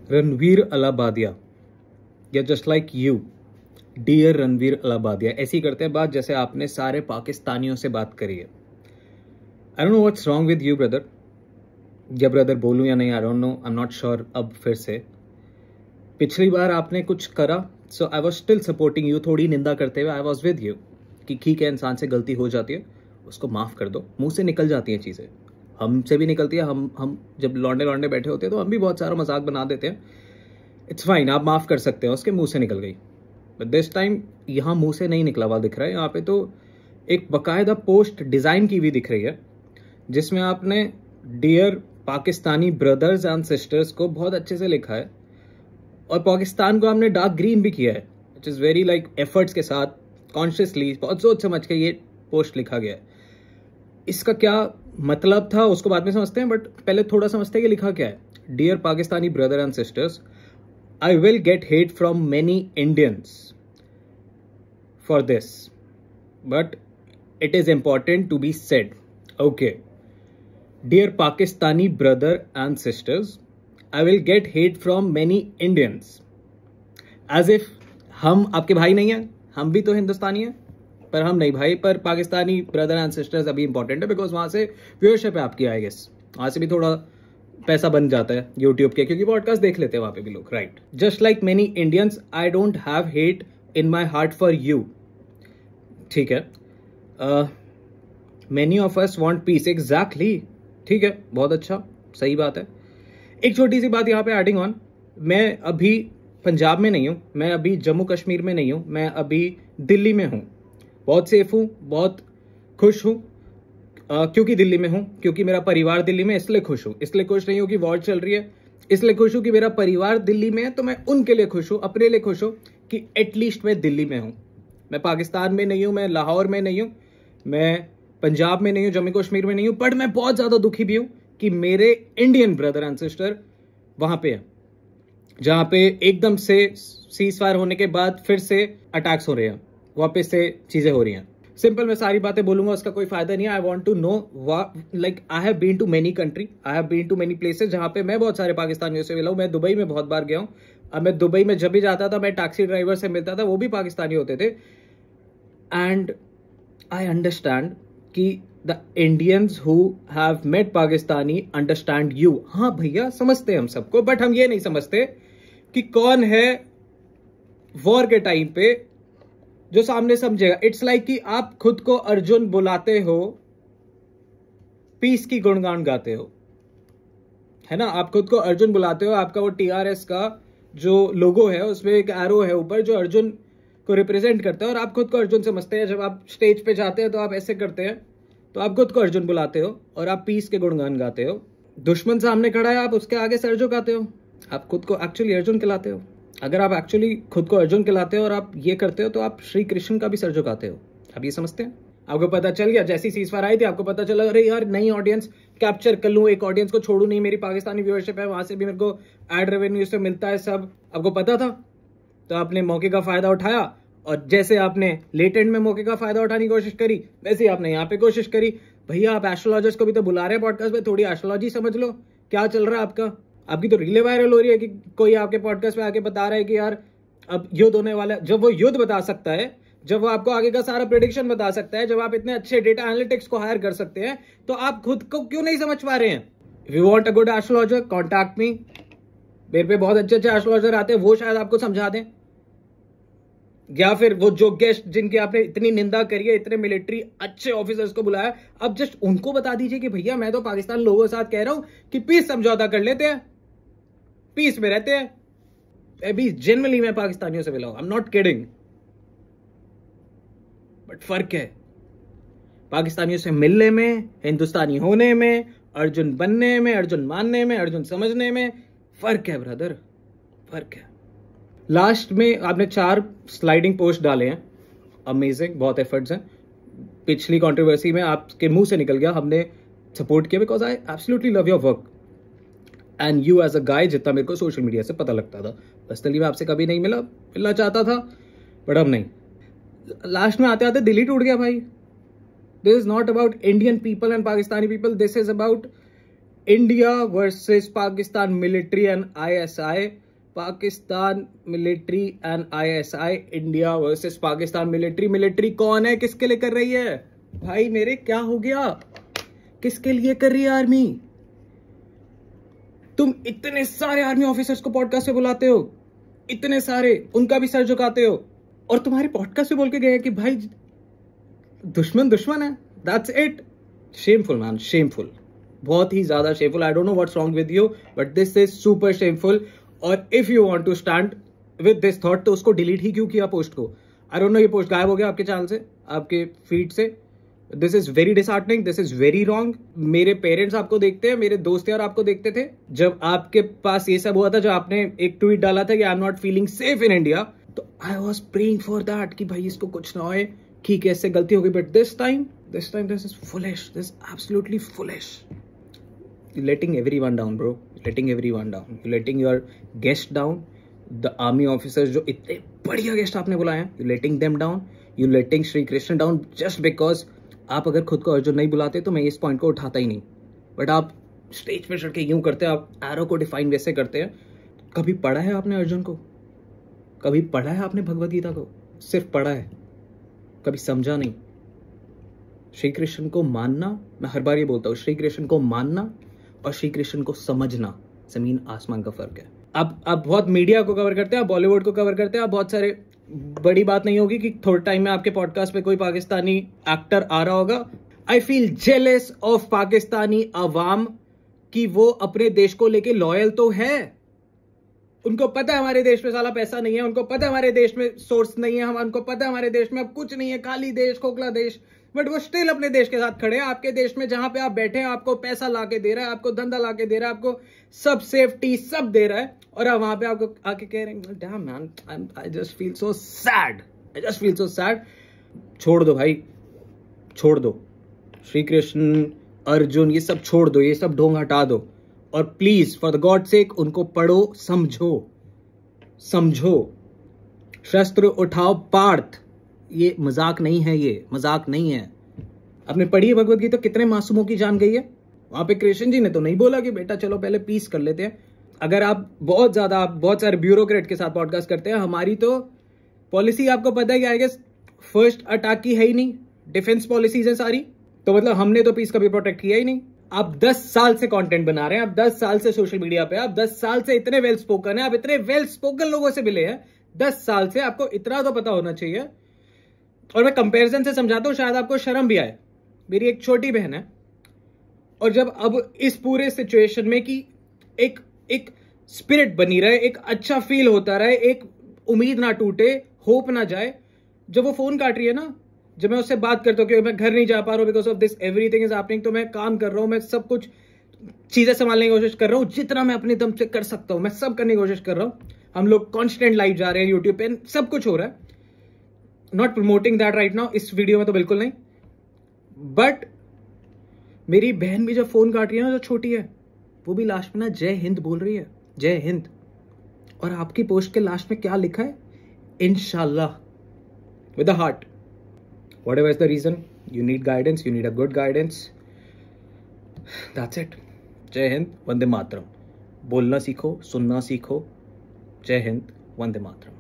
रणवीर अलाबादिया या just like you, dear Ranveer Allahbadia, ऐसी करते हैं बात जैसे आपने सारे पाकिस्तानियों से बात करी है। I don't know what's wrong with you brother, या ब्रदर बोलूं या नहीं, I don't know, I am not sure. अब फिर से पिछली बार आपने कुछ करा, so I was still supporting you, थोड़ी निंदा करते हुए आई वॉज विद यू कि ठीक है, इंसान से गलती हो जाती है, उसको माफ कर दो। मुंह से निकल जाती हैं चीज़ें, हमसे भी निकलती है। हम जब लौंडे लौंडे बैठे होते हैं तो हम भी बहुत सारा मजाक बना देते हैं। इट्स फाइन, आप माफ कर सकते हो, उसके मुंह से निकल गई। बट दिस टाइम यहाँ मुंह से नहीं निकला हुआ दिख रहा है, यहाँ पे तो एक बकायदा पोस्ट डिजाइन की हुई दिख रही है जिसमें आपने dear Pakistani brothers and sisters को बहुत अच्छे से लिखा है और पाकिस्तान को आपने डार्क ग्रीन भी किया है, which is very like efforts के साथ, कॉन्शियसली, बहुत सोच समझ के ये पोस्ट लिखा गया है। इसका क्या मतलब था उसको बाद में समझते हैं, बट पहले थोड़ा समझते हैं कि लिखा क्या है। Dear Pakistani brother and sisters, I will get hate from many Indians for this, but it is important to be said. Okay, dear Pakistani brother and sisters, I will get hate from many Indians. As if हम आपके भाई नहीं हैं, हम भी तो हिंदुस्तानी हैं, पर हम नहीं भाई, पर पाकिस्तानी ब्रदर एंड सिस्टर्स अभी इंपॉर्टेंट है बिकॉज वहां से व्यूअरशिप है आपकी, आई गेस वहां से भी थोड़ा पैसा बन जाता है यूट्यूब के, क्योंकि पॉडकास्ट देख लेते हैं वहां पे भी लोग, right. Just like many Indians, I don't have hate in my heart for you. ठीक है, many of us want piece, exactly, ठीक है, बहुत अच्छा, सही बात है। एक छोटी सी बात यहाँ पे एडिंग ऑन, मैं अभी पंजाब में नहीं हूँ, मैं अभी जम्मू कश्मीर में नहीं हूँ, मैं अभी दिल्ली में हूँ। बहुत सेफ हूँ, बहुत खुश हूँ। क्योंकि दिल्ली में हूँ, क्योंकि मेरा परिवार दिल्ली में, इसलिए खुश हूँ। इसलिए खुश नहीं हूँ कि वॉर चल रही है, इसलिए खुश हूँ कि मेरा परिवार दिल्ली में है, तो मैं उनके लिए खुश हूँ, अपने लिए खुश हूँ कि एटलीस्ट मैं दिल्ली में हूँ। मैं पाकिस्तान में नहीं हूँ, मैं लाहौर में नहीं हूँ, मैं पंजाब में नहीं हूँ, जम्मू कश्मीर में नहीं हूँ, बट मैं बहुत ज़्यादा दुखी भी हूँ कि मेरे इंडियन ब्रदर एंड सिस्टर वहां पे है, जहां पे एकदम से सीज फायर होने के बाद फिर से अटैक्स हो रहे हैं, वापस से चीजें हो रही हैं। सिंपल मैं सारी बातें बोलूंगा, उसका कोई फायदा नहीं है। I want to know, like I have been to many country, I have been to many places जहां पे मैं बहुत सारे पाकिस्तानियों से मिला हूं। मैं दुबई में बहुत बार गया हूं। अब मैं दुबई में जब भी जाता था, मैं टैक्सी ड्राइवर से मिलता था, वो भी पाकिस्तानी होते थे। एंड आई अंडरस्टैंड कि the Indians who have met Pakistani understand you. हाँ भैया, समझते हैं हम सबको, बट हम ये नहीं समझते कि कौन है वॉर के टाइम पे जो सामने समझेगा। इट्स लाइक कि आप खुद को अर्जुन बुलाते हो, पीस की गुणगान गाते हो, है ना। आप खुद को अर्जुन बुलाते हो, आपका वो टीआरएस का जो लोगो है उसमें एक एरो है ऊपर जो अर्जुन को रिप्रेजेंट करता है, और आप खुद को अर्जुन समझते हैं। जब आप स्टेज पे जाते हैं तो आप ऐसे करते हैं, तो आप खुद को अर्जुन बुलाते हो और आप पीस के गुणगान गाते हो। दुश्मन सामने खड़ा है, आप उसके आगे सर झुकाते हो, आप खुद को एक्चुअली अर्जुन कहलाते हो। अगर आप एक्चुअली खुद को अर्जुन कहलाते हो और आप ये करते हो, तो आप श्री कृष्ण का भी सर झुकाते हो। आप ये समझते हैं? आपको पता चल गया जैसी सीज फायर आई थी, आपको पता चला अरे यार नई ऑडियंस कैप्चर कर लूं, एक ऑडियंस को छोड़ू नहीं, मेरी पाकिस्तानी व्यूअरशिप है, वहां से भी मेरे को एड रेवेन्यू से मिलता है, सब आपको पता था। तो आपने मौके का फायदा उठाया, और जैसे आपने लेट एंड में मौके का फायदा उठाने की कोशिश करी, वैसे ही आपने यहाँ पे कोशिश करी। भैया आप एस्ट्रोलॉजर्स को भी तो बुला रहे हैं पॉडकास्ट पे, थोड़ी एस्ट्रोलॉजी समझ लो, क्या चल रहा है आपका। आपकी तो रीले वायरल हो रही है कि कोई आपके पॉडकास्ट पे आके बता रहा है कि यार अब युद्ध होने वाला है। जब वो युद्ध बता सकता है, जब वो आपको आगे का सारा प्रेडिक्शन बता सकता है, जब आप इतने अच्छे डेटा एनालिटिक्स को हायर कर सकते हैं, तो आप खुद को क्यों नहीं समझ पा रहे हैं? If you want a good astrologer, contact me. मेरे पे बहुत अच्छे अच्छे एस्ट्रोलॉजर आते हैं, वो शायद आपको समझा दें। या फिर वो जो गेस्ट जिनकी आपने इतनी निंदा करी है, इतने मिलिट्री अच्छे ऑफिसर्स को बुलाया, अब जस्ट उनको बता दीजिए कि भैया मैं तो पाकिस्तान लोगों के साथ कह रहा हूं कि पीस समझौता कर लेते हैं, पीस में रहते हैं। अभी जनरली मैं पाकिस्तानियों से मिला हूं, आई एम नॉट किडिंग, बट फर्क है पाकिस्तानियों से मिलने में, हिंदुस्तानी होने में, अर्जुन बनने में, अर्जुन मानने में, अर्जुन समझने में फर्क है ब्रदर, फर्क है। लास्ट में आपने 4 स्लाइडिंग पोस्ट डाले हैं, अमेजिंग, बहुत एफर्ट्स हैं। पिछली कंट्रोवर्सी में आपके मुंह से निकल गया, हमने सपोर्ट किया because I absolutely love your work and you as a guy, जितना मेरे को सोशल मीडिया से पता लगता था। पर्सनली मैं आपसे कभी नहीं मिलना चाहता था, बट अब नहीं। लास्ट में आते आते दिल ही टूट गया भाई। This is not about Indian people and Pakistani people, this is about India versus Pakistan military and ISI, Pakistan military and ISI, India versus Pakistan military. Military कौन है, किसके लिए कर रही है भाई मेरे, क्या हो गया, किसके लिए कर रही है आर्मी? तुम इतने सारे आर्मी ऑफिसर्स को पॉडकास्ट पे बुलाते हो, इतने सारे, उनका भी सर झुकाते हो, और तुम्हारे पॉडकास्ट पे बोल के गए कि भाई दुश्मन दुश्मन है। That's it. Shameful man, shameful, बहुत ही ज्यादा shameful. I don't know what's wrong with you, but this is super shameful. और if you want to stand with this thought, तो उसको डिलीट ही क्यों किया पोस्ट को? आई डोंट नो, ये पोस्ट गायब हो गया आपके चैनल से, आपके फीड से। This is very disheartening, this is very wrong. मेरे पेरेंट्स आपको देखते हैं, मेरे दोस्त यार आपको देखते थे जब आपके पास ये सब हुआ था, जब आपने एक ट्वीट डाला था कि I am not feeling safe in India, तो I was praying for that कि भाई इसको कुछ ना होए, ठीक है इससे गलती होगी, but this time this is foolish, this absolutely foolish. You're letting everyone down, bro. You're letting everyone down. You're letting your guest down. The army officers जो इतने बढ़िया गेस्ट आपने बुलाए हैं, you're letting them down. You're letting Shri Krishna down just because आप अगर खुद को अर्जुन नहीं बुलाते तो मैं इस पॉइंट को उठाता ही नहीं। बट आप स्टेज पे चढ़ के यूं करते हैं, आप एरो को डिफाइन वैसे करते हैं। कभी पढ़ा है आपने अर्जुन को? कभी पढ़ा है आपने भगवद गीता को? सिर्फ पढ़ा है, कभी समझा नहीं। श्री कृष्ण को मानना, मैं हर बार ये बोलता हूँ, श्री कृष्ण को मानना और श्री कृष्ण को समझना जमीन आसमान का फर्क है। आप बहुत मीडिया को कवर करते हैं, आप बॉलीवुड को कवर करते हैं, आप बहुत सारे, बड़ी बात नहीं होगी कि थोड़े टाइम में आपके पॉडकास्ट पे कोई पाकिस्तानी एक्टर आ रहा होगा। I feel jealous of Pakistani अवाम कि वो अपने देश को लेके लॉयल तो है। उनको पता है हमारे देश में साला पैसा नहीं है, उनको पता है हमारे देश में सोर्स नहीं है, उनको पता है हमारे देश में अब कुछ नहीं है, खाली देश, खोखला देश, बट वो स्टिल अपने देश के साथ खड़े हैं। आपके देश में जहां पे आप बैठे हैं, आपको पैसा लाके दे रहा है, आपको धंधा लाके दे रहा है, आपको सब सेफ्टी सब दे रहा है, और आप वहां पे आपको आके कह रहे हैं dam man, I just feel so sad, I just feel so sad. छोड़ दो भाई, छोड़ दो, श्री कृष्ण अर्जुन ये सब छोड़ दो, ये सब ढोंग हटा दो, और please for the God sake उनको पढ़ो, समझो, समझो, शस्त्र उठाओ पार्थ। ये मजाक नहीं है, ये मजाक नहीं है। आपने पढ़ी है भगवद गीता, कितने मासूमों की जान गई है वहां पे। कृष्ण जी ने तो नहीं बोला कि बेटा चलो पहले पीस कर लेते हैं। अगर आप बहुत सारे ब्यूरोक्रेट के साथ पॉडकास्ट करते हैं, हमारी तो पॉलिसी आपको पता है कि आई गेस फर्स्ट अटैक की है ही नहीं, डिफेंस पॉलिसीज है सारी, तो मतलब हमने तो पीस कभी प्रोटेक्ट किया ही नहीं। आप 10 साल से कंटेंट बना रहे हैं, आप 10 साल से सोशल मीडिया पे, आप 10 साल से इतने वेल स्पोकन है, आप इतने वेल स्पोकन लोगों से मिले हैं 10 साल से, आपको इतना तो पता होना चाहिए। और मैं कंपैरिजन से समझाता हूं, शायद आपको शर्म भी आए। मेरी एक छोटी बहन है, और जब अब इस पूरे सिचुएशन में कि एक स्पिरिट बनी रहे, एक अच्छा फील होता रहे, एक उम्मीद ना टूटे, होप ना जाए, जब वो फोन काट रही है ना, जब मैं उससे बात करता हूँ कि मैं घर नहीं जा पा रहा हूँ because of this everything is happening, तो मैं काम कर रहा हूँ, मैं सब कुछ चीजें संभालने की कोशिश कर रहा हूँ, जितना मैं अपने दम से कर सकता हूँ मैं सब करने की कोशिश कर रहा हूँ। हम लोग कॉन्स्टेंट लाइव जा रहे हैं यूट्यूब पे, सब कुछ हो रहा है। Not promoting that right now, इस वीडियो में तो बिल्कुल नहीं, बट मेरी बहन भी जब फोन काट रही है ना, जो छोटी है, वो भी लास्ट में ना जय हिंद बोल रही है, जय हिंद। और आपकी पोस्ट के लास्ट में क्या लिखा है? इंशाल्लाह, with the heart. Whatever is the reason, you need guidance, you need a good guidance. That's it. जय हिंद, वंदे मातरम। बोलना सीखो, सुनना सीखो। जय हिंद, वंदे मातरम।